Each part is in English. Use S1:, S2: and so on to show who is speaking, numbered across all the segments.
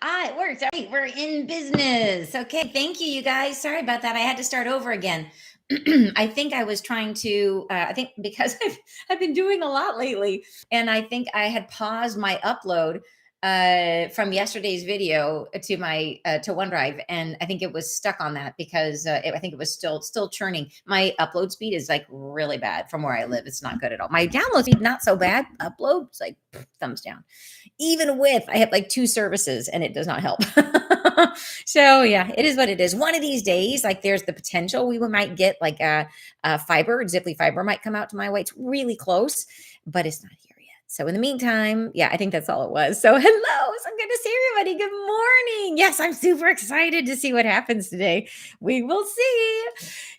S1: Ah, it works. All right, we're in business. Okay, thank you, you guys. Sorry about that. I had to start over again. I think I was trying to. I think because I've been doing a lot lately, and I think I had paused my upload from yesterday's video to my to OneDrive, and I think it was stuck on that because I think it was still churning. My upload speed is like really bad from where I live. It's not good at all. My download speed not so bad. Upload it's like thumbs down even with I have like two services and it does not help. So yeah, it is what it is. One of these days, like there's the potential we might get like a fiber, Ziply fiber might come out to my way. It's really close, but it's not here yet. So in the meantime, yeah, I think that's all it was. So hello, so good to see everybody. Good morning. Yes, I'm super excited to see what happens today. We will see.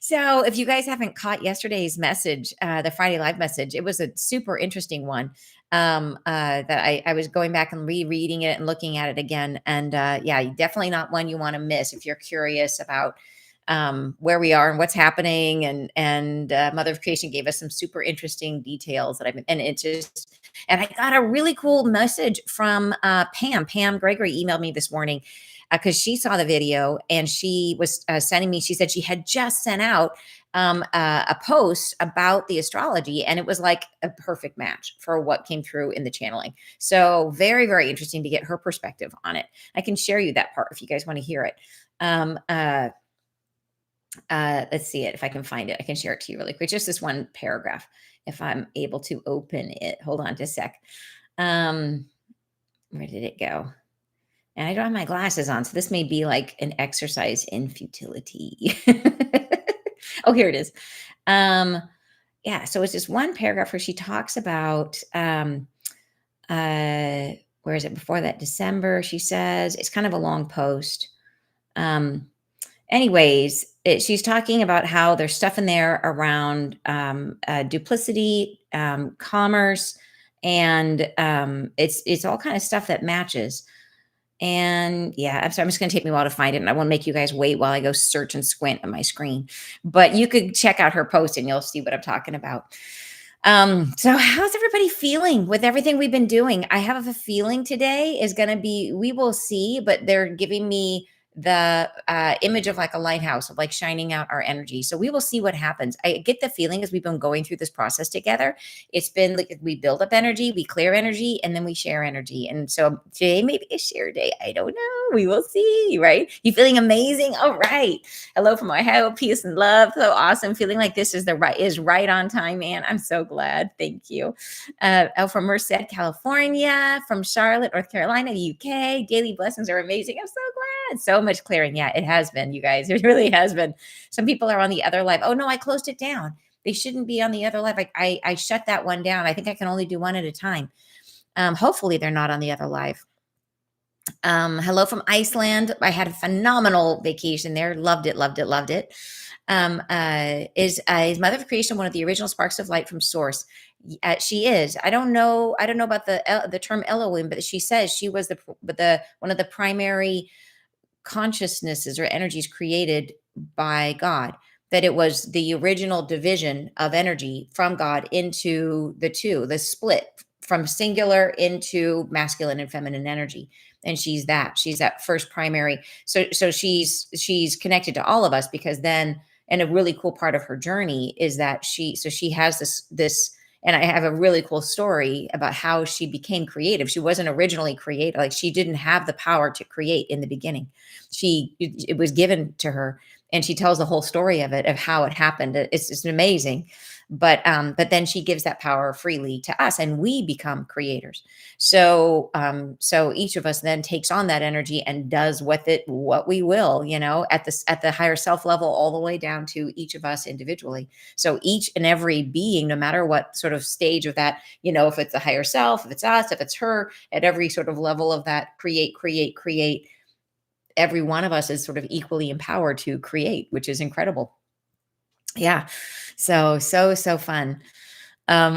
S1: So if you guys haven't caught yesterday's message, the Friday live message, it was a super interesting one that I was going back and rereading it and looking at it again. And yeah, definitely not one you want to miss if you're curious about where we are and what's happening. And Mother of Creation gave us some super interesting details that I've been, and it just, and I got a really cool message from Pam Gregory emailed me this morning because she saw the video and she was sending me, she said she had just sent out a post about the astrology, and it was like a perfect match for what came through in the channeling. So very, very interesting to get her perspective on it. I can share you that part if you guys want to hear it. Um, uh, let's see it if I can find it. I can share it to you really quick. Just this one paragraph, if I'm able to open it. Hold on just a sec. Where did it go? And I don't have my glasses on, so this may be like an exercise in futility. Oh, here it is. Yeah, so it's just one paragraph where she talks about where is it before that? December, she says. It's kind of a long post. Anyways, she's talking about how there's stuff in there around duplicity, commerce, and it's all kind of stuff that matches. And yeah, I'm sorry, I'm just going to take me a while to find it. And I won't make you guys wait while I go search and squint at my screen. But you could check out her post and you'll see what I'm talking about. So how's everybody feeling with everything we've been doing? I have a feeling today is going to be, we will see, but they're giving me the image of like a lighthouse of like shining out our energy. So we will see what happens. I get the feeling as we've been going through this process together, it's been like we build up energy, we clear energy, and then we share energy. And so today maybe a share day. I don't know. We will see, right? You feeling amazing? All right. Hello from Ohio, peace and love. So awesome. Feeling like this is right on time, man. I'm so glad. Thank you. From Merced, California, from Charlotte, North Carolina, the UK. Daily blessings are amazing. I'm so glad. So much clearing. Yeah, it has been, you guys. It really has been. Some people are on the other live. Oh no, I closed it down. They shouldn't be on the other live. I shut that one down. I think I can only do one at a time. Hopefully they're not on the other live. Hello from Iceland. I had a phenomenal vacation there. Loved it, loved it, loved it. Is Mother of Creation one of the original sparks of light from source? She is. I don't know about the term Elohim, but she says she was the one of the primary consciousnesses or energies created by God. That it was the original division of energy from God into the two, the split from singular into masculine and feminine energy. And she's that first primary. So she's connected to all of us because then, and a really cool part of her journey is that she has this, and I have a really cool story about how she became creative. She wasn't originally creative. Like she didn't have the power to create in the beginning. It was given to her, and she tells the whole story of it, of how it happened. It's amazing. But then she gives that power freely to us and we become creators. So each of us then takes on that energy and does what we will, at the higher self level, all the way down to each of us individually. So each and every being, no matter what sort of stage of that, if it's the higher self, if it's us, if it's her, at every sort of level of that create, every one of us is sort of equally empowered to create, which is incredible. Yeah. So fun. So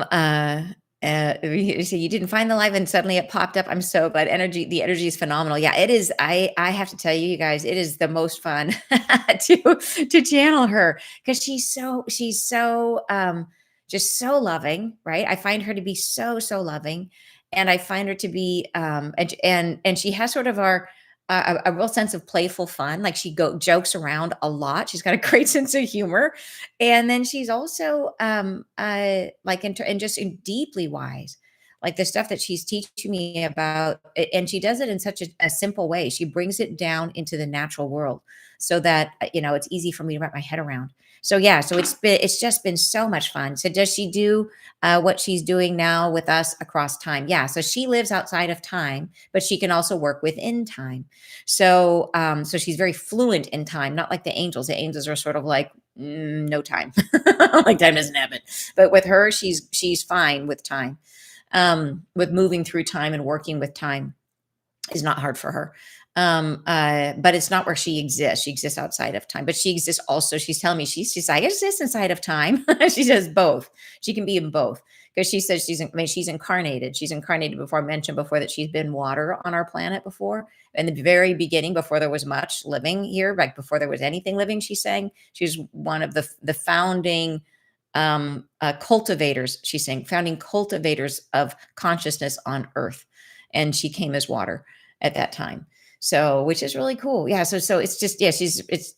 S1: you didn't find the live and suddenly it popped up. I'm so glad. The energy is phenomenal. Yeah, it is. I have to tell you guys, it is the most fun to channel her because she's so just so loving, right? I find her to be so loving. and I find her to be, and she has sort of our a real sense of playful fun. Like she go jokes around a lot. She's got a great sense of humor, and then she's also like and just deeply wise. Like the stuff that she's teaching me about, and she does it in such a simple way. She brings it down into the natural world, so that it's easy for me to wrap my head around. So yeah, so it's just been so much fun. So does she do what she's doing now with us across time? Yeah, so she lives outside of time, but she can also work within time. So so she's very fluent in time, not like the angels. The angels are sort of like no time, like time doesn't happen. But with her, she's fine with time, with moving through time and working with time is not hard for her. But it's not where she exists. She exists outside of time, but she exists also. She's telling me she's I exist inside of time. She does both. She can be in both because she says I mean, she's incarnated. She's incarnated before. I mentioned before that she's been water on our planet before. In the very beginning, before there was much living here, like before there was anything living, she's saying she's one of the founding cultivators. She's saying founding cultivators of consciousness on Earth, and she came as water at that time. So, which is really cool. Yeah. So it's just, yeah, it's,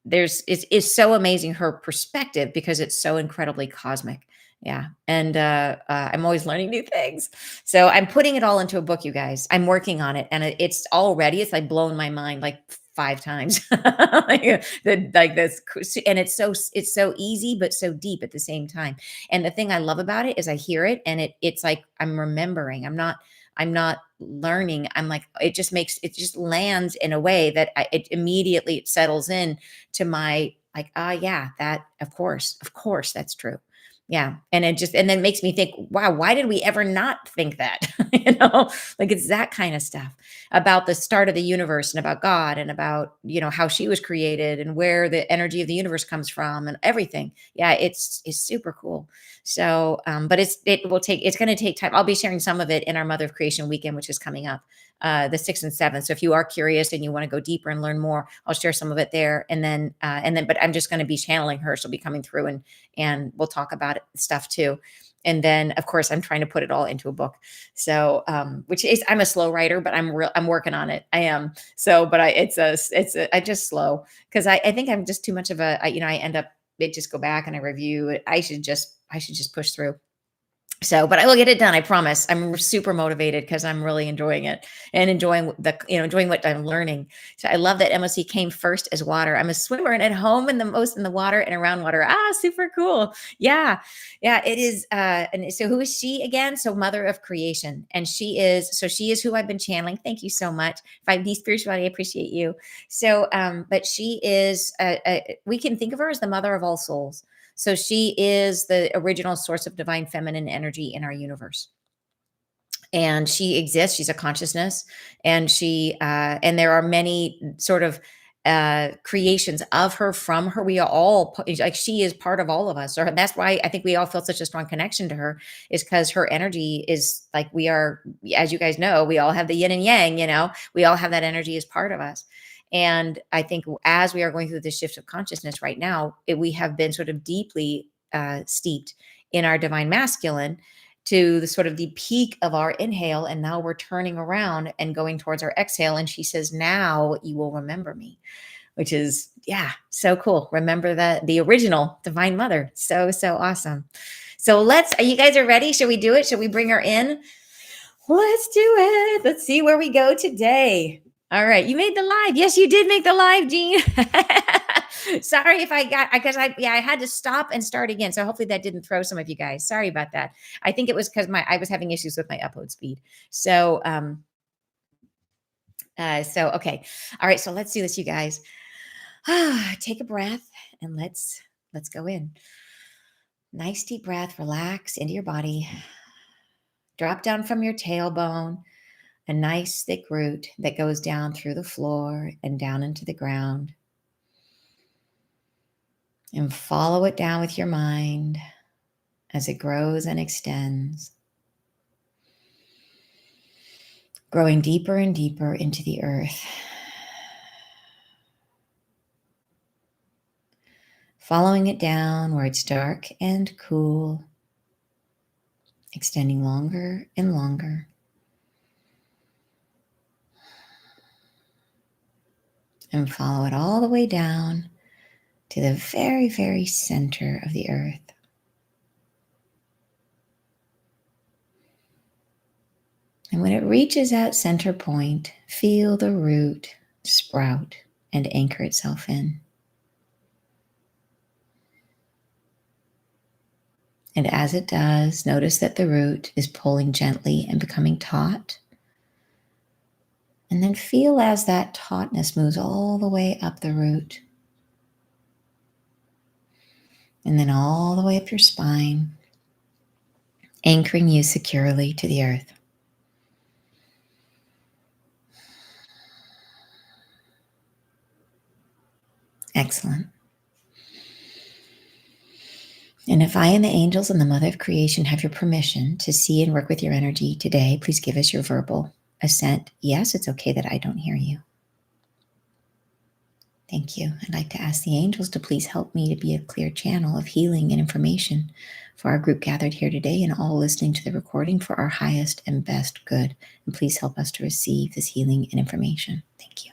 S1: it's so amazing her perspective because it's so incredibly cosmic. Yeah. And I'm always learning new things. So I'm putting it all into a book, you guys. I'm working on it and it's already, it's like blown my mind like 5 times. Like this. And it's so easy, but so deep at the same time. And the thing I love about it is I hear it and it's like I'm remembering. I'm not learning. I'm like, it just lands in a way that it immediately it settles in to my like, yeah, that of course, that's true. Yeah. And then makes me think, wow, why did we ever not think that? Like it's that kind of stuff about the start of the universe and about God and about, how she was created and where the energy of the universe comes from and everything. Yeah. It's super cool. So, but it's going to take time. I'll be sharing some of it in our Mother of Creation weekend, which is coming up, the 6th and 7th. So if you are curious and you want to go deeper and learn more, I'll share some of it there. But I'm just going to be channeling her. She'll be coming through and we'll talk about it, stuff too. And then of course I'm trying to put it all into a book. So, which is, I'm a slow writer, but I'm working on it. I am. So, but I just slow because I think I'm just too much of I end up, they just go back and I review it. I should just push through. So, but I will get it done. I promise. I'm super motivated because I'm really enjoying it and enjoying what I'm learning. So I love that MOC came first as water. I'm a swimmer and at home in the most in the water and around water. Super cool. Yeah. Yeah, it is. And so who is she again? So Mother of Creation. And she is who I've been channeling. Thank you so much. 5D spirituality. I appreciate you. So, but she is, we can think of her as the mother of all souls. So she is the original source of divine feminine energy in our universe. And she exists. She's a consciousness, and there are many sort of creations of her from her. We are all like she is part of all of us. Or that's why I think we all feel such a strong connection to her, is because her energy is like we are, as you guys know, we all have the yin and yang. We all have that energy as part of us. And I think as we are going through this shift of consciousness right now, we have been sort of deeply steeped in our divine masculine to the sort of the peak of our inhale. And now we're turning around and going towards our exhale. And she says, now you will remember me, which is, yeah, so cool. Remember the original divine mother. So awesome. So you guys are ready? Should we do it? Should we bring her in? Let's do it. Let's see where we go today. All right. You made the live. Yes, you did make the live, Jean. Sorry if I had to stop and start again. So hopefully that didn't throw some of you guys. Sorry about that. I think it was because I was having issues with my upload speed. So, okay. All right. So let's do this, you guys. Take a breath and let's go in. Nice deep breath. Relax into your body. Drop down from your tailbone. A nice thick root that goes down through the floor and down into the ground. And follow it down with your mind as it grows and extends, growing deeper and deeper into the earth. Following it down where it's dark and cool, extending longer and longer. And follow it all the way down to the very, very center of the earth. And when it reaches that center point, feel the root sprout and anchor itself in. And as it does, notice that the root is pulling gently and becoming taut. And then feel as that tautness moves all the way up the root. And then all the way up your spine, anchoring you securely to the earth. Excellent. And if I and the angels and the Mother of Creation have your permission to see and work with your energy today, please give us your verbal assent. Yes, it's okay that I don't hear you. Thank you. I'd like to ask the angels to please help me to be a clear channel of healing and information for our group gathered here today and all listening to the recording for our highest and best good. And please help us to receive this healing and information. Thank you.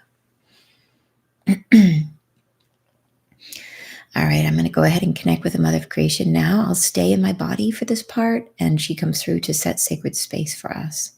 S1: All right, I'm going to go ahead and connect with the Mother of Creation now. I'll stay in my body for this part, and she comes through to set sacred space for us.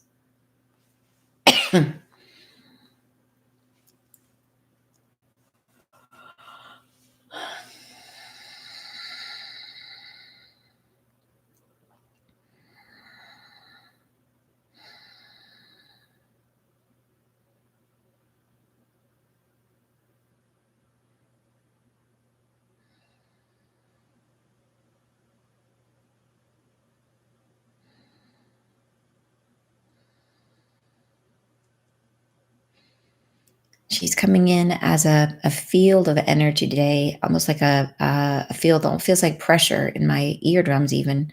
S1: She's coming in as a field of energy today, almost like a field that feels like pressure in my eardrums, even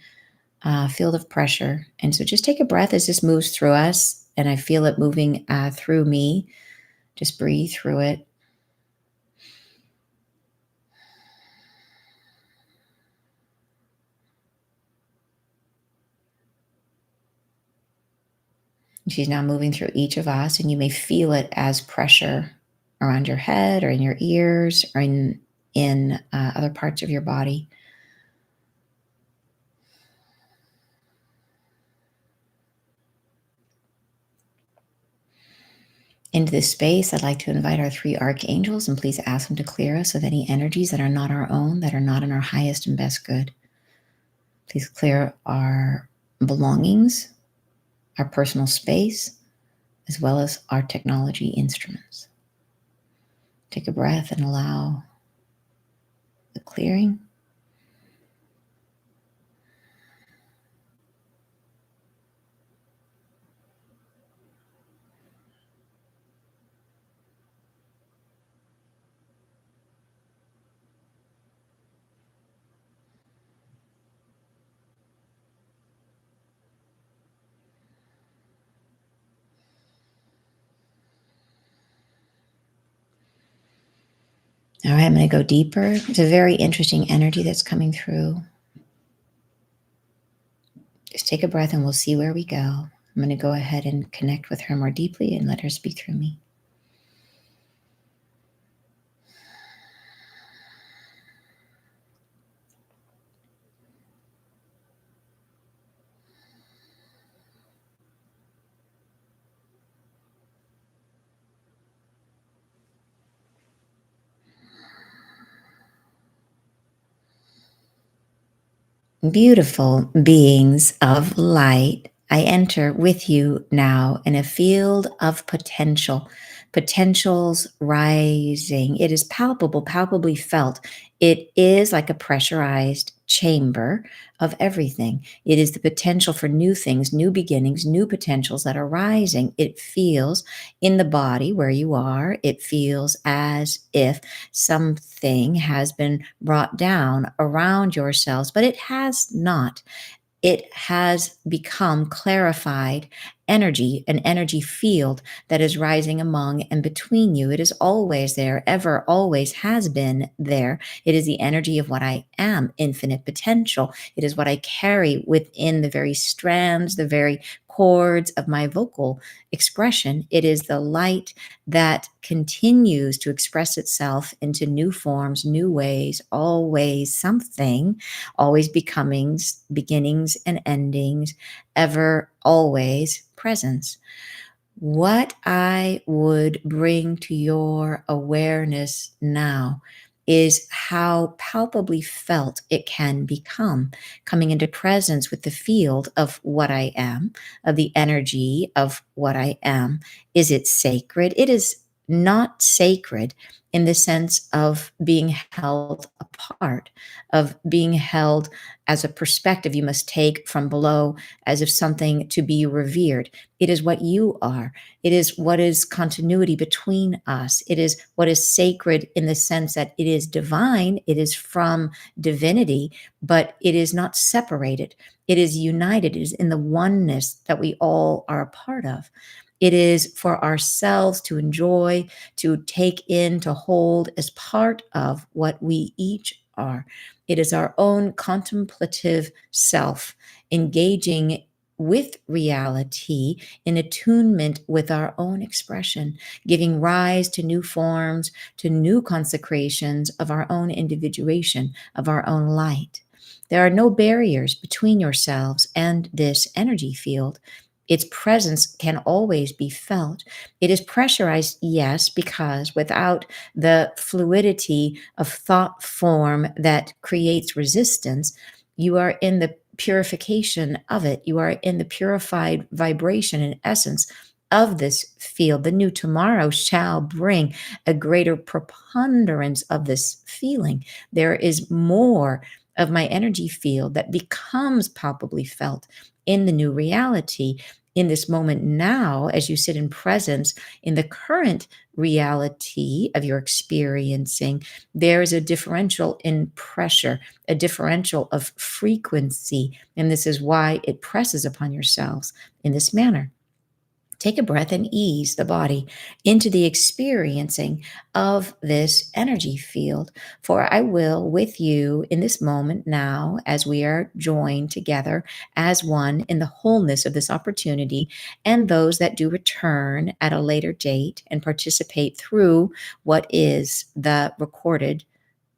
S1: a field of pressure. And so just take a breath as this moves through us, and I feel it moving through me. Just breathe through it. She's now moving through each of us, and you may feel it as pressure around your head or in your ears or in other parts of your body. Into this space, I'd like to invite our three archangels, and please ask them to clear us of any energies that are not our own, that are not in our highest and best good. Please clear our belongings, our personal space, as well as our technology instruments. Take a breath and allow the clearing. All right, I'm going to go deeper. It's a very interesting energy that's coming through. Just take a breath and we'll see where we go. I'm going to go ahead and connect with her more deeply and let her speak through me. Beautiful beings of light, I enter with you now in a field of potential, potentials rising. It is palpable, palpably felt. It is like a pressurized chamber of everything. It is the potential for new things, new beginnings, new potentials that are rising. It feels in the body where you are, it feels as if something has been brought down around yourselves, but it has not. It has become clarified energy, an energy field that is rising among and between you. It is always there, ever, always has been there. It is the energy of what I am, infinite potential. It is what I carry within the very strands, the very chords of my vocal expression. It is the light that continues to express itself into new forms, new ways, always something, always becomings, beginnings and endings, ever, always presence. What I would bring to your awareness now is how palpably felt it can become, coming into presence with the field of what I am, of the energy of what I am. Is it sacred? It is not sacred in the sense of being held apart, of being held as a perspective you must take from below as if something to be revered. It is what you are. It is what is continuity between us. It is what is sacred in the sense that it is divine. It is from divinity, but it is not separated. It is united. It is in the oneness that we all are a part of. It is for ourselves to enjoy, to take in, to hold as part of what we each are. It is our own contemplative self engaging with reality in attunement with our own expression, giving rise to new forms, to new consecrations of our own individuation, of our own light. There are no barriers between yourselves and this energy field. Its presence can always be felt. It is pressurized, yes, because without the fluidity of thought form that creates resistance, you are in the purification of it. You are in the purified vibration and essence of this field. The new tomorrow shall bring a greater preponderance of this feeling. There is more of my energy field that becomes palpably felt in the new reality. In this moment now, as you sit in presence in the current reality of your experiencing, there is a differential in pressure, a differential of frequency. And this is why it presses upon yourselves in this manner. Take a breath and ease the body into the experiencing of this energy field. For I will, with you in this moment now, as we are joined together as one in the wholeness of this opportunity, and those that do return at a later date and participate through what is the recorded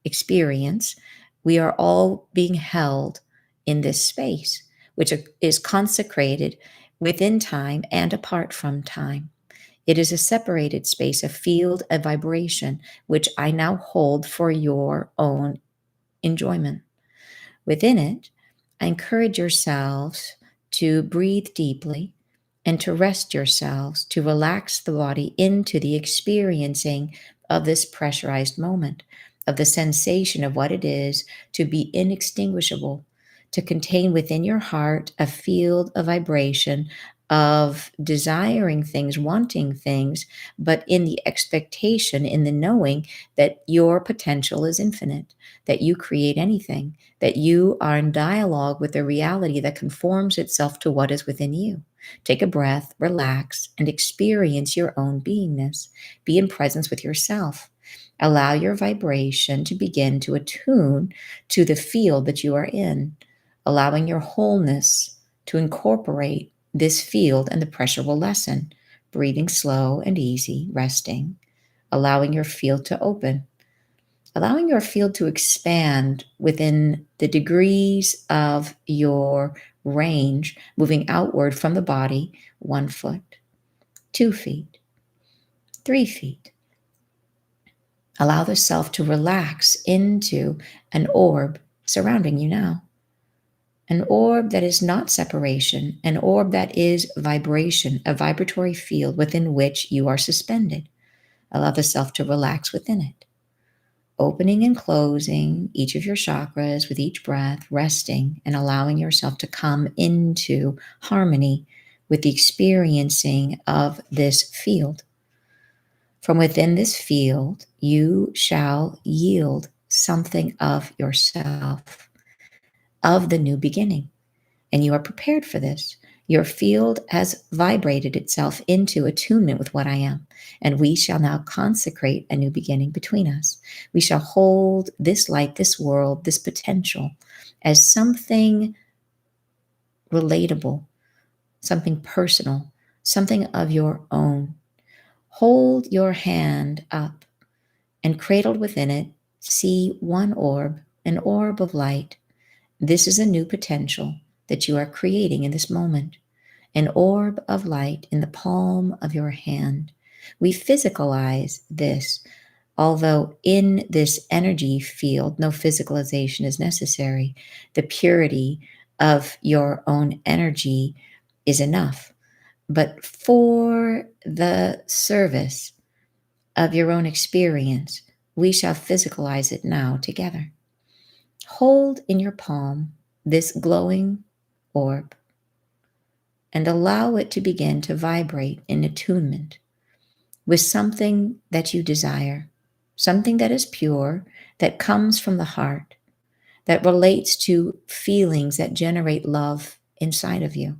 S1: experience, we are all being held in this space, which is consecrated within time and apart from time. It is a separated space, a field, a vibration, which I now hold for your own enjoyment. Within it, I encourage yourselves to breathe deeply and to rest yourselves, to relax the body into the experiencing of this pressurized moment, of the sensation of what it is to be inextinguishable, to contain within your heart a field of vibration of desiring things, wanting things, but in the expectation, in the knowing that your potential is infinite, that you create anything, that you are in dialogue with a reality that conforms itself to what is within you. Take a breath, relax, and experience your own beingness. Be in presence with yourself. Allow your vibration to begin to attune to the field that you are in, allowing your wholeness to incorporate this field, and the pressure will lessen. Breathing slow and easy, resting, allowing your field to open, allowing your field to expand within the degrees of your range, moving outward from the body, 1 foot, 2 feet, 3 feet. Allow the self to relax into an orb surrounding you now. An orb that is not separation, an orb that is vibration, a vibratory field within which you are suspended. Allow the self to relax within it. Opening and closing each of your chakras with each breath, resting and allowing yourself to come into harmony with the experiencing of this field. From within this field, you shall yield something of yourself, of the new beginning. and you are prepared for this. Your field has vibrated itself into attunement with what I am, and we shall now consecrate a new beginning between us. We shall hold this light, this world, this potential as something relatable, something personal, something of your own. Hold your hand up, and cradled within it, see one orb, an orb of light. This is a new potential that you are creating in this moment, an orb of light in the palm of your hand. We physicalize this, although in this energy field, no physicalization is necessary. The purity of your own energy is enough. But for the service of your own experience, we shall physicalize it now together. Hold in your palm this glowing orb and allow it to begin to vibrate in attunement with something that you desire, something that is pure, that comes from the heart, that relates to feelings that generate love inside of you.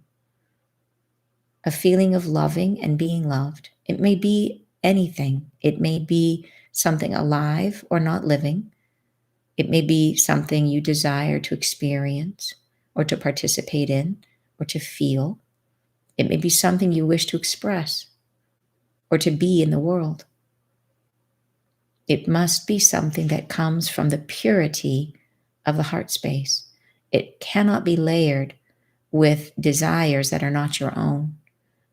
S1: A feeling of loving and being loved. It may be anything. It may be something alive or not living. It may be something you desire to experience or to participate in or to feel. It may be something you wish to express or to be in the world. It must be something that comes from the purity of the heart space. It cannot be layered with desires that are not your own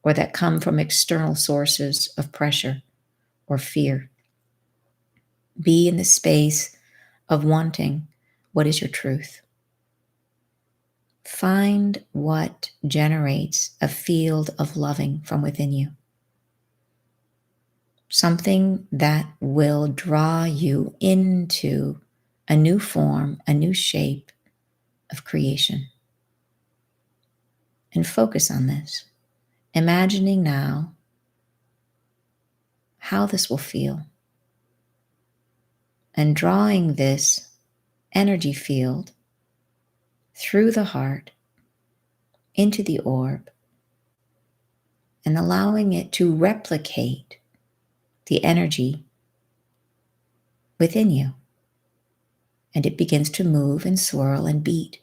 S1: or that come from external sources of pressure or fear. Be in the space of wanting what is your truth. Find what generates a field of loving from within you. Something that will draw you into a new form, a new shape of creation. And focus on this, imagining now how this will feel, and drawing this energy field through the heart into the orb and allowing it to replicate the energy within you. And it begins to move and swirl and beat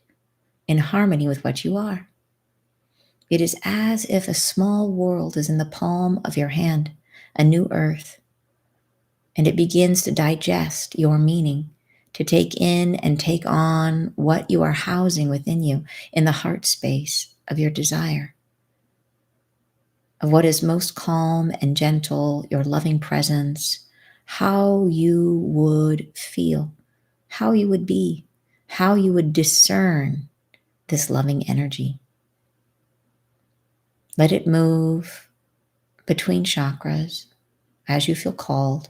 S1: in harmony with what you are. It is as if a small world is in the palm of your hand, a new earth, and it begins to digest your meaning, to take in and take on what you are housing within you in the heart space of your desire, of what is most calm and gentle, your loving presence, how you would feel, how you would be, how you would discern this loving energy. Let it move between chakras as you feel called.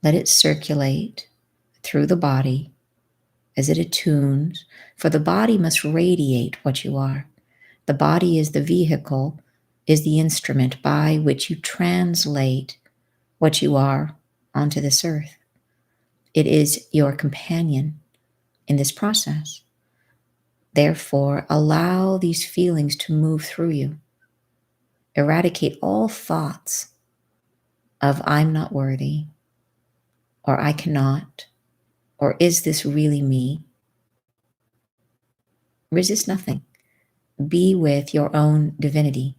S1: Let it circulate through the body as it attunes, for the body must radiate what you are. The body is the vehicle, is the instrument by which you translate what you are onto this earth. It is your companion in this process. Therefore, allow these feelings to move through you. Eradicate all thoughts of I'm not worthy, or I cannot, or is this really me? Resist nothing. Be with your own divinity,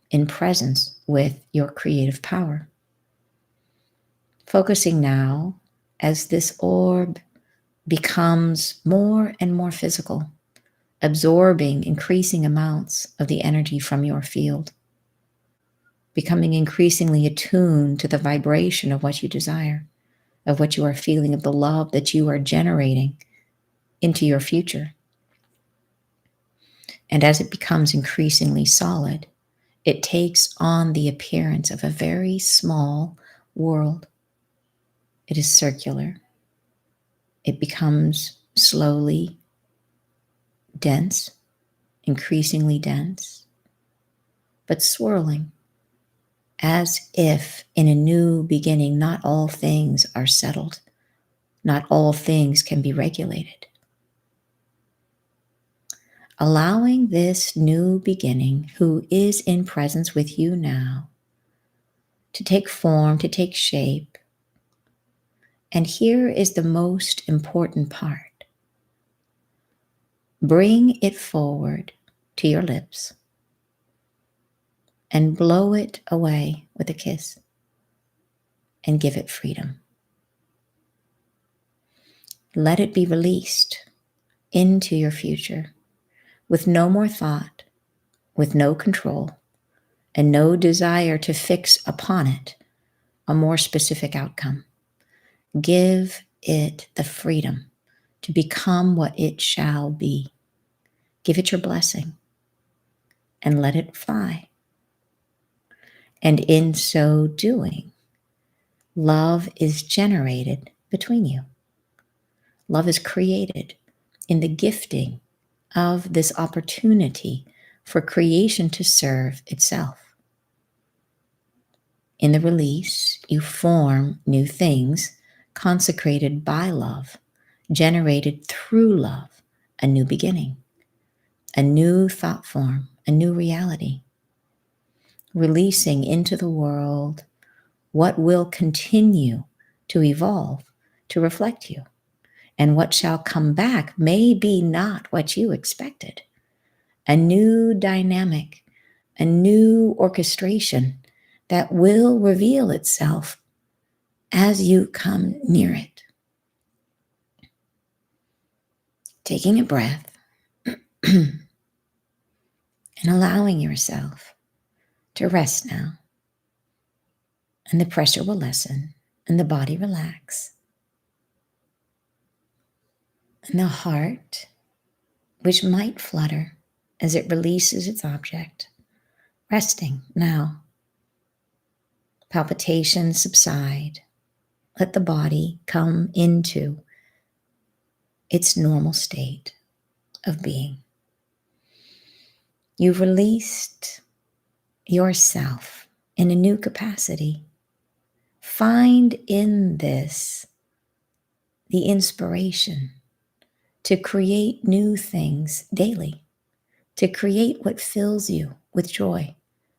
S1: in presence with your creative power. Focusing now as this orb becomes more and more physical, absorbing increasing amounts of the energy from your field, becoming increasingly attuned to the vibration of what you desire, of what you are feeling, of the love that you are generating into your future. And as it becomes increasingly solid, it takes on the appearance of a very small world. It is circular. It becomes slowly dense, increasingly dense, but swirling, as if in a new beginning, not all things are settled. Not all things can be regulated. allowing this new beginning, who is in presence with you now, to take form, to take shape. And here is the most important part. Bring it forward to your lips and blow it away with a kiss and give it freedom. Let it be released into your future with no more thought, with no control, and no desire to fix upon it a more specific outcome. Give it the freedom to become what it shall be. Give it your blessing and let it fly. And in so doing, love is generated between you. Love is created in the gifting of this opportunity for creation to serve itself. In the release, you form new things consecrated by love, generated through love, a new beginning, a new thought form, a new reality, releasing into the world what will continue to evolve, to reflect you. And what shall come back may be not what you expected. A new dynamic, a new orchestration that will reveal itself as you come near it. Taking a breath and allowing yourself to rest now. And the pressure will lessen and the body relax. And the heart, which might flutter as it releases its object, resting now. Palpitations subside. Let the body come into its normal state of being. You've released yourself in a new capacity. Find in this the inspiration to create new things daily, to create what fills you with joy,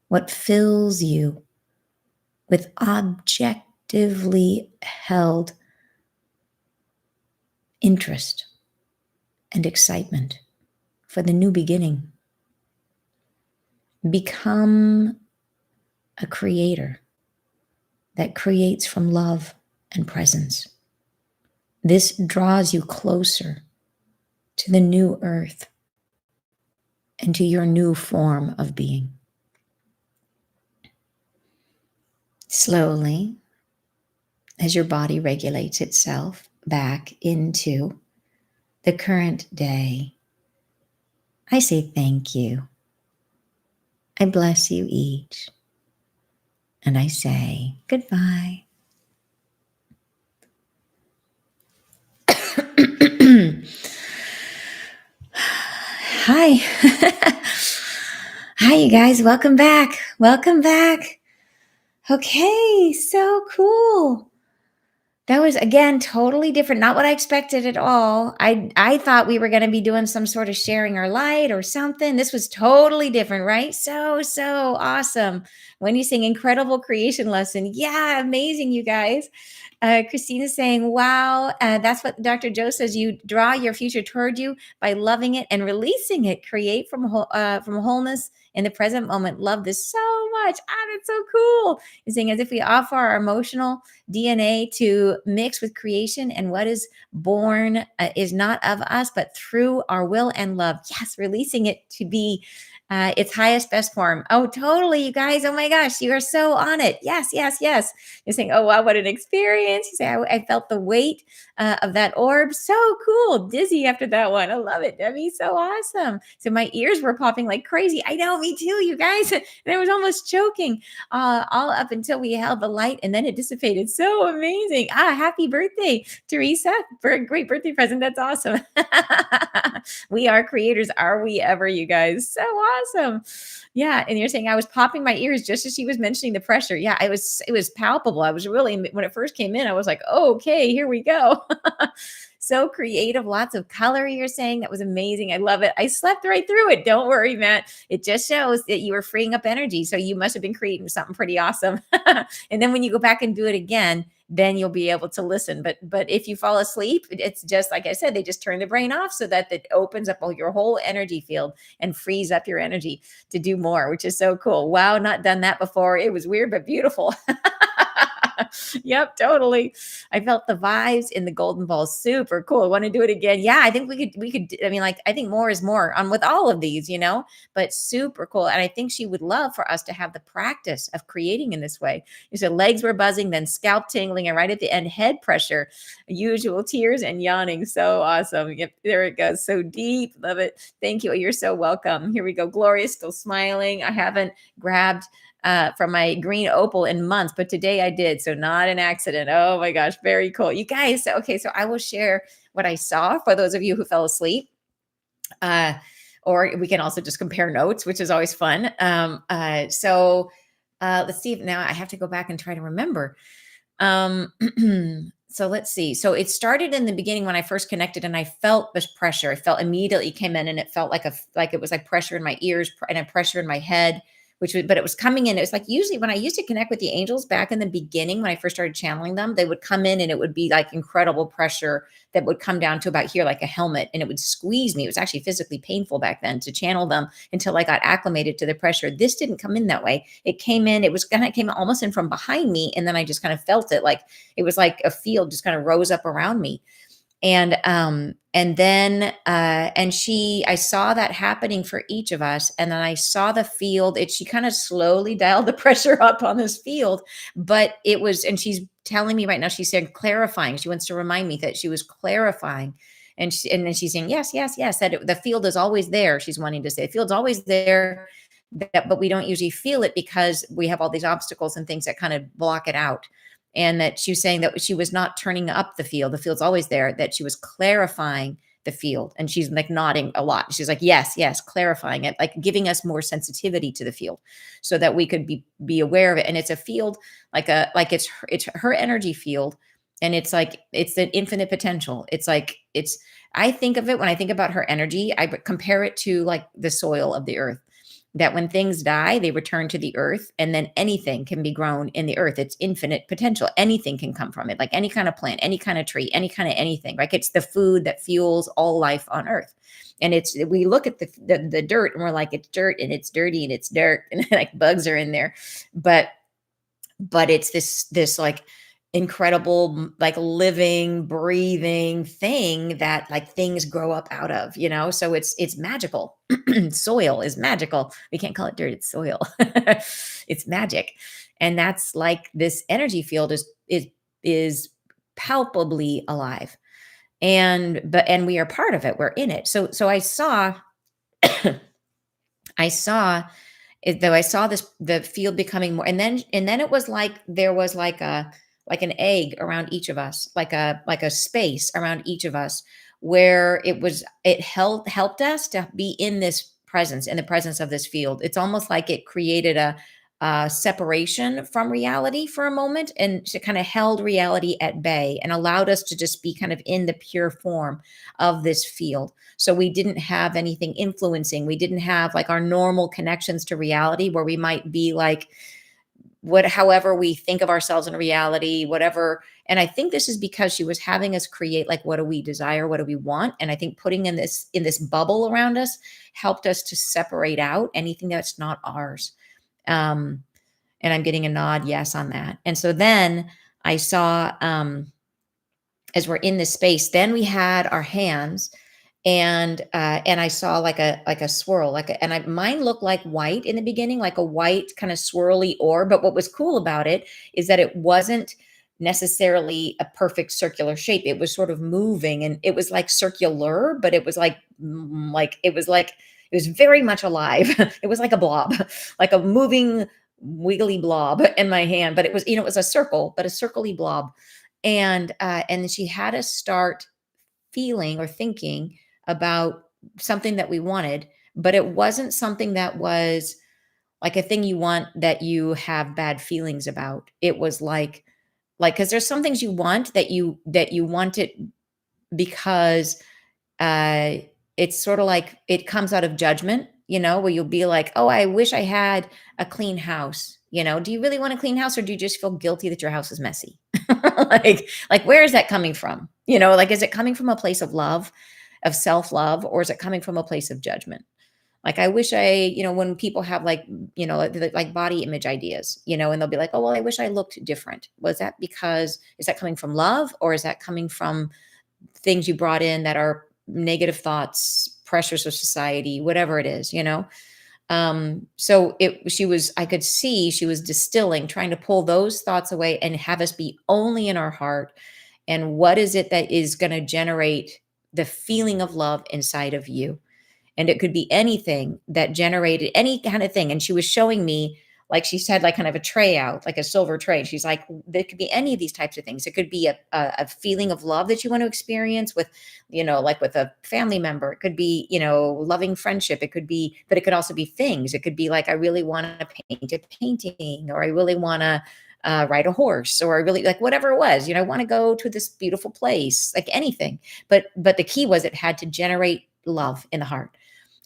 S1: what fills you with objectively held interest and excitement for the new beginning. Become a creator that creates from love and presence. This draws you closer to the new earth and to your new form of being. Slowly, as your body regulates itself back into the current day, I say thank you. I bless you each. And I say goodbye. Hi. Hi, you guys. Welcome back. Welcome back. Okay, so cool. That was, again, totally different. Not what I expected at all. I thought we were going to be doing some sort of sharing our light or something. This was totally different, right? So awesome. When you sing incredible creation lesson. Yeah, amazing, you guys. Christina's saying, wow, that's what Dr. Joe says. You draw your future toward you by loving it and releasing it. Create from wholeness in the present moment. Love this so much. That's so cool. He's saying, as if we offer our emotional DNA to mix with creation, and what is born is not of us, but through our will and love. Yes, releasing it to be its highest, best form. Oh, totally, you guys. Oh my gosh, you are so on it. Yes. You're saying, oh, wow, what an experience. You say, I felt the weight of that orb. So cool. Dizzy after that one. I love it, Debbie. So awesome. So my ears were popping like crazy. I know, me too, you guys. And I was almost choking all up until we held the light, and then it dissipated. So amazing. Happy birthday, Teresa. For a great birthday present. That's awesome. We are creators. Are we ever, you guys? So awesome. Yeah. And you're saying I was popping my ears just as she was mentioning the pressure. Yeah, it was palpable. I was really, when it first came in, I was like, oh, okay, here we go. So creative, lots of color you're saying. That was amazing. I love it. I slept right through it. Don't worry, Matt. It just shows that you were freeing up energy. So you must have been creating something pretty awesome. And then when you go back and do it again, then you'll be able to listen. But if you fall asleep, it's just like I said, they just turn the brain off so that it opens up all your whole energy field and frees up your energy to do more, which is so cool. Wow, not done that before. It was weird but beautiful. Yep, totally. I felt the vibes in the golden ball. Super cool. Want to do it again? Yeah, I think we could I mean, like, I think more is more on with all of these, but super cool. And I think she would love for us to have the practice of creating in this way. You said legs were buzzing, then scalp tingling, and right at the end, head pressure, usual tears and yawning. So awesome. Yep, there it goes. So deep. Love it. Thank you. You're so welcome. Here we go. Gloria's still smiling. I haven't grabbed from my green opal in months, but today I did. So not an accident. Oh my gosh, very cool. You guys, okay, so I will share what I saw for those of you who fell asleep. Uh, or we can also just compare notes, which is always fun. Let's see if now I have to go back and try to remember. Um, so let's see. So it started in the beginning when I first connected and I felt this pressure. I felt immediately came in and it felt like it was like pressure in my ears and a pressure in my head, but it was coming in. It was like usually when I used to connect with the angels back in the beginning, when I first started channeling them, they would come in and it would be like incredible pressure that would come down to about here, like a helmet, and it would squeeze me. It was actually physically painful back then to channel them until I got acclimated to the pressure. This didn't come in that way. It came in, it came almost in from behind me. And then I just kind of felt it like it was like a field just kind of rose up around me. And then I saw that happening for each of us, and then I saw the field. She kind of slowly dialed the pressure up on this field, but it was, and she's telling me right now, she said clarifying. She wants to remind me that she was clarifying, and then she's saying yes, yes, yes, that the field is always there. She's wanting to say the field's always there, but we don't usually feel it because we have all these obstacles and things that kind of block it out. And that she was saying that she was not turning up the field. The field's always there, that she was clarifying the field. And she's like nodding a lot. She's like, yes, yes, clarifying it, like giving us more sensitivity to the field so that we could be aware of it. And it's a field it's her energy field. And it's like, it's an infinite potential. I think of it when I think about her energy, I compare it to like the soil of the earth, that when things die, they return to the earth, and then anything can be grown in the earth. It's infinite potential. Anything can come from it, like any kind of plant, any kind of tree, any kind of anything. Like it's the food that fuels all life on earth. And we look at the dirt and we're like, it's dirt and it's dirty and it's dirt and like bugs are in there. But it's this like incredible, like living, breathing thing that like things grow up out of, so it's magical. Soil is magical. We can't call it dirt, it's soil. It's magic. And that's like this energy field is palpably alive. And we are part of it. We're in it. So I saw I saw though I saw the field becoming more, and then it was like there was like an egg around each of us, like a space around each of us, where it helped us to be in the presence of this field. It's almost like it created a separation from reality for a moment, and it kind of held reality at bay and allowed us to just be kind of in the pure form of this field. So we didn't have anything influencing. We didn't have like our normal connections to reality where we might be like, however we think of ourselves in reality, whatever. And I think this is because she was having us create like, what do we desire? What do we want? And I think putting in this bubble around us helped us to separate out anything that's not ours. And I'm getting a nod yes on that. And so then I saw, as we're in this space, then we had our hands, and I saw like a swirl, mine looked like white in the beginning, like a white kind of swirly orb. But what was cool about it is that it wasn't necessarily a perfect circular shape. It was sort of moving, and it was like circular, but it was it was very much alive. It was like a blob, like a moving wiggly blob in my hand. But it was a circle, but a circly blob. And she had us start feeling or thinking about something that we wanted, but it wasn't something that was like a thing you want that you have bad feelings about. It was like, because there's some things you want that you want it because uh, it's sort of like it comes out of judgment, where you'll be like, "Oh, I wish I had a clean house." Do you really want a clean house, or do you just feel guilty that your house is messy? Like where is that coming from? Like is it coming from a place of love, of self-love, or is it coming from a place of judgment? Like I wish when people have like, like body image ideas, and they'll be like, "Oh, well, I wish I looked different." Was that because is that coming from love, or is that coming from things you brought in that are negative thoughts, pressures of society, whatever it is, so I could see she was distilling, trying to pull those thoughts away and have us be only in our heart. And what is it that is going to generate the feeling of love inside of you? And it could be anything that generated any kind of thing. And she was showing me, like she said, like kind of a tray out, like a silver tray. She's like, there could be any of these types of things. It could be a feeling of love that you want to experience with, like with a family member. It could be, loving friendship. It could be, but it could also be things. It could be like, I really want to paint a painting, or I really want to ride a horse, or I really like whatever it was, I want to go to this beautiful place, like anything. But the key was it had to generate love in the heart,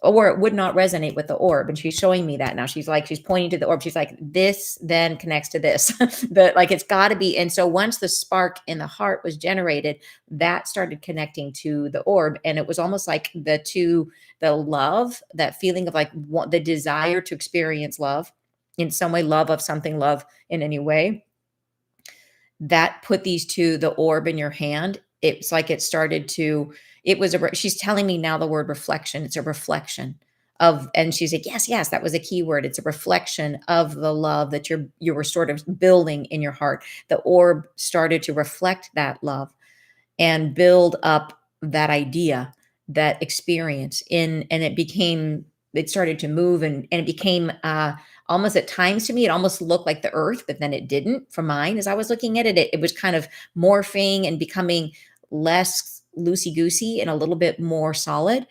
S1: or it would not resonate with the orb. And she's showing me that now. She's like, she's pointing to the orb. She's like, this then connects to this. But like, it's got to be. And so once the spark in the heart was generated, that started connecting to the orb. And it was almost like the love, that feeling of like the desire to experience love in some way, love of something, love in any way, that put these two, the orb in your hand. It's like it started to, it was she's telling me now the word reflection. It's a reflection of, and she's like, yes, yes, that was a key word. It's a reflection of the love that you were sort of building in your heart. The orb started to reflect that love and build up that idea, that experience and it started to move, and it became almost at times, to me, it almost looked like the earth, but then it didn't for mine. As I was looking at it, it was kind of morphing and becoming less loosey goosey and a little bit more solid.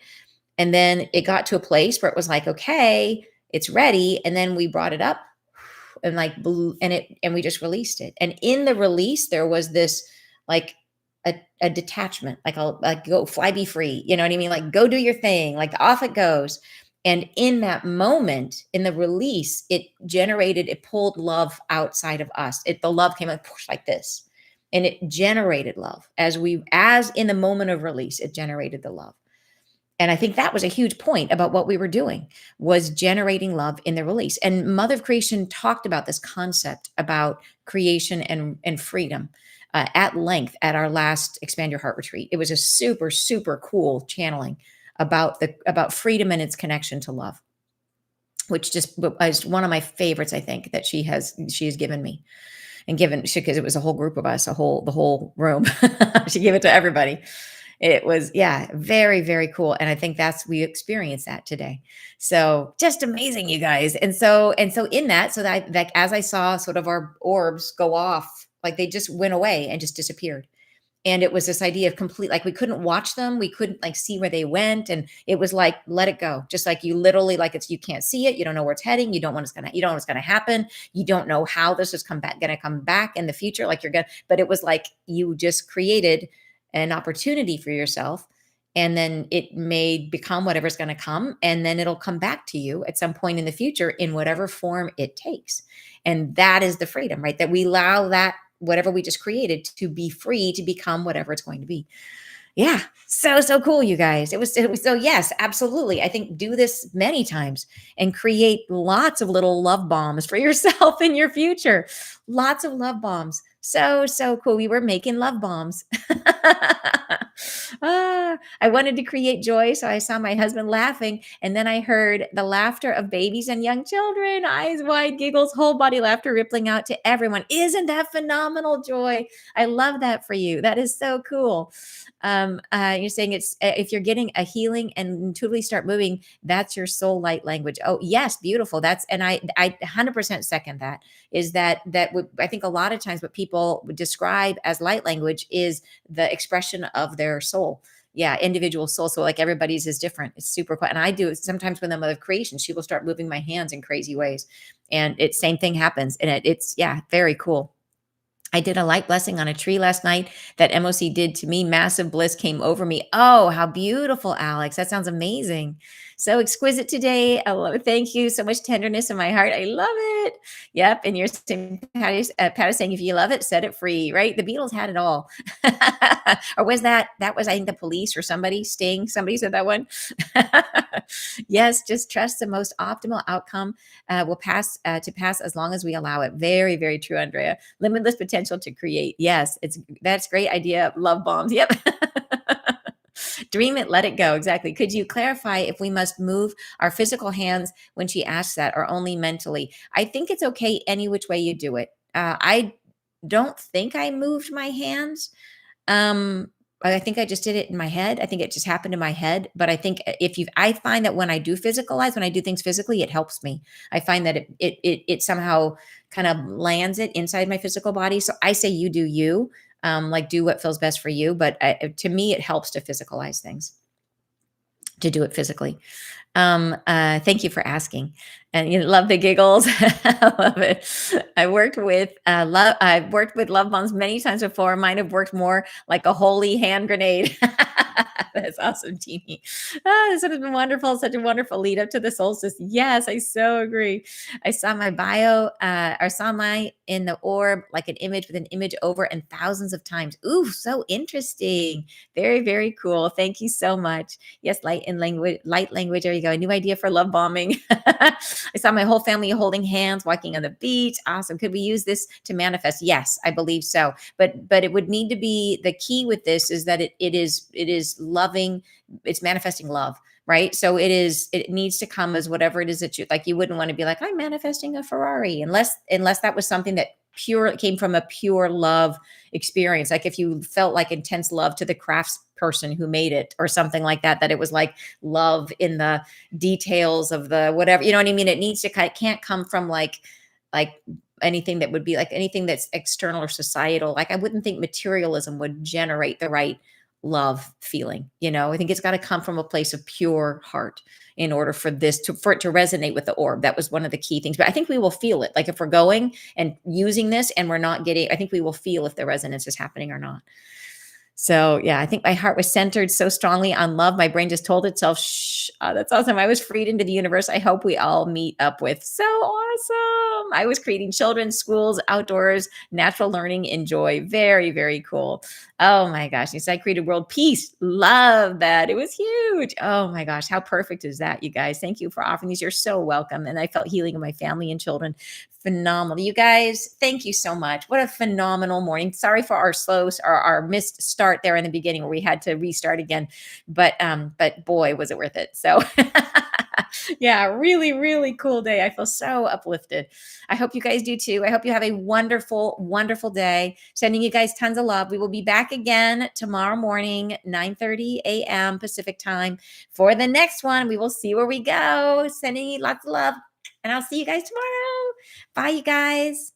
S1: And then it got to a place where it was like, okay, it's ready. And then we brought it up and like blew, and we just released it. And in the release, there was this like a detachment, like go fly, be free. You know what I mean? Like go do your thing, like off it goes. And in that moment, in the release, it pulled love outside of us. The love came like push like this, and it generated love as in the moment of release, it generated the love. And I think that was a huge point about what we were doing, was generating love in the release. And Mother of Creation talked about this concept about creation and freedom at length at our last Expand Your Heart retreat. It was a super, super cool channeling about freedom and its connection to love, which just is one of my favorites, I think, that she has given me, and because it was a whole group of us, the whole room. She gave it to everybody. It was, yeah, very, very cool. And I think we experienced that today. So just amazing, you guys. And so in that, so that like, as I saw sort of our orbs go off, like they just went away and just disappeared. And it was this idea of complete, like we couldn't watch them. We couldn't like see where they went. And it was like, let it go. Just like you literally, like you can't see it. You don't know where it's heading. You don't know what's going to happen. You don't know how this is going to come back in the future. Like but it was like, you just created an opportunity for yourself. And then it may become whatever's going to come. And then it'll come back to you at some point in the future in whatever form it takes. And that is the freedom, right? That we allow that whatever we just created to be free to become whatever it's going to be. Yeah. So cool, you guys. It was so, yes, absolutely. I think do this many times and create lots of little love bombs for yourself in your future. Lots of love bombs. So cool. We were making love bombs. I wanted to create joy. So I saw my husband laughing, and then I heard the laughter of babies and young children, eyes wide, giggles, whole body laughter rippling out to everyone. Isn't that phenomenal, Joy? I love that for you. That is so cool. You're saying it's if you're getting a healing and intuitively start moving, that's your soul light language. Oh yes, beautiful. And I 100% second that. Is that I think a lot of times what people describe as light language is the expression of their soul. Yeah, individual soul. So like everybody's is different. It's super cool. And I do sometimes when the Mother of Creation, she will start moving my hands in crazy ways, and same thing happens, and it's yeah, very cool. I did a light blessing on a tree last night that MOC did to me. Massive bliss came over me. Oh, how beautiful, Alex. That sounds amazing. So exquisite today. I love it. Thank you. So much tenderness in my heart. I love it. Yep. And you're saying, Pat is saying, if you love it, set it free, right? The Beatles had it all. Or that was, I think, the Police or somebody, Sting, somebody said that one. Yes, just trust the most optimal outcome will pass as long as we allow it. Very, very true, Andrea. Limitless potential to create. Yes, that's great idea. Love bombs. Yep. Dream it, let it go. Exactly. Could you clarify if we must move our physical hands when she asks that, or only mentally? I think it's okay any which way you do it. I don't think I moved my hands. Um, I think I just did it in my head. I think it just happened in my head. But I think I find that when I do physicalize, when I do things physically, it helps me. I find that it somehow kind of lands it inside my physical body. So I say you do you, like do what feels best for you. But to me, it helps to physicalize things, to do it physically. Thank you for asking, and you love the giggles. I love it. I've worked with love bombs many times before. Mine have worked more like a holy hand grenade. That's awesome, Teeny. This has been wonderful. Such a wonderful lead up to the solstice. Yes, I so agree. I saw my bio, or saw my in the orb, like an image with an image over and thousands of times. Ooh, so interesting. Very, very cool. Thank you so much. Yes, light language. There you go. A new idea for love bombing. I saw my whole family holding hands, walking on the beach. Awesome. Could we use this to manifest? Yes, I believe so. But it would need to be, the key with this is that it is loving. It's manifesting love, right? So it needs to come as whatever it is that you like. You wouldn't want to be like, I'm manifesting a Ferrari, unless that was something that came from a pure love experience. Like if you felt like intense love to the crafts person who made it or something like that, that it was like love in the details of the whatever, you know what I mean? It needs to it can't come from like anything that would be like anything that's external or societal. Like I wouldn't think materialism would generate the right love feeling. I think it's got to come from a place of pure heart in order for for it to resonate with the orb. That was one of the key things. But I think we will feel it. Like if we're going and using this and we're not getting, I think we will feel if the resonance is happening or not. So yeah, I think my heart was centered so strongly on love. My brain just told itself, shh, that's awesome. I was freed into the universe. I hope we all meet up with. So awesome. I was creating children's schools, outdoors, natural learning, enjoy. Very, very cool. Oh my gosh. You said I created world peace. Love that. It was huge. Oh my gosh. How perfect is that, you guys? Thank you for offering these. You're so welcome. And I felt healing in my family and children. Phenomenal. You guys, thank you so much. What a phenomenal morning. Sorry for our missed start there in the beginning where we had to restart again. But boy, was it worth it. So yeah, really, really cool day. I feel so uplifted. I hope you guys do too. I hope you have a wonderful, wonderful day. Sending you guys tons of love. We will be back again tomorrow morning, 9:30 a.m. Pacific time for the next one. We will see where we go. Sending you lots of love. And I'll see you guys tomorrow. Bye, you guys.